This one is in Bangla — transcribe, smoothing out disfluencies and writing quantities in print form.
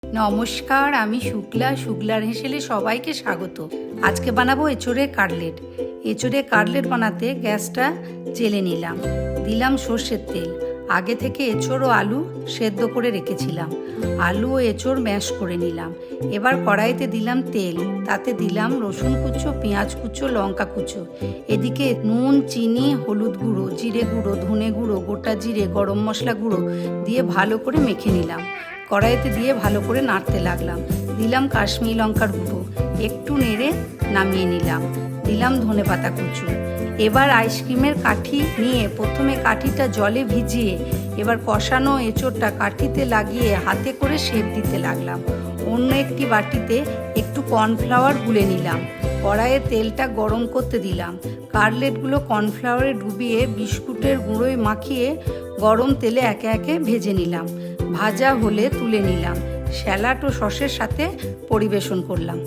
নমস্কার, আমি শুক্লার হেসেলে সবাইকে স্বাগত। আজকে বানাবো এঁচোড়ের কাটলেট। এঁচোড়ের কাটলেট বানাতে গ্যাসটা জ্বেলে নিলাম, দিলাম সর্ষের তেল। আগে থেকে এঁচোড় ও আলু সেদ্ধ করে রেখেছিলাম। আলু ও এঁচোড় ম্যাশ করে নিলাম। এবার কড়াইতে দিলাম তেল, তাতে দিলাম রসুন কুচো, পেঁয়াজ কুচো, লঙ্কা কুচো। এদিকে নুন, চিনি, হলুদ গুঁড়ো, জিরে গুঁড়ো, ধনে গুঁড়ো, গোটা জিরে, গরম মশলা গুঁড়ো দিয়ে ভালো করে মেখে নিলাম। কড়াইতে দিয়ে ভালো করে নাড়তে লাগলাম। দিলাম কাশ্মীরি লঙ্কার গুঁড়ো, একটু নেড়ে নামিয়ে নিলাম। দিলাম ধনেপাতা কুচো। এবার আইসক্রিমের কাঠি নিয়ে প্রথমে কাঠিটা জলে ভিজিয়ে এবার কষানো এঁচোড়টা কাঠিতে লাগিয়ে হাতে করে শেপ দিতে লাগলাম। অন্য একটি বাটিতে একটু কর্নফ্লাওয়ার গুলে নিলাম। কড়াইয়ে তেলটা গরম করতে দিলাম। কাটলেটগুলো কর্নফ্লাওয়ারে ডুবিয়ে বিস্কুটের গুঁড়োয় মাখিয়ে গরম তেলে একে একে ভেজে নিলাম। ভাজা হলে তুলে নিলাম। স্যালাড ও সসের সাথে পরিবেশন করলাম।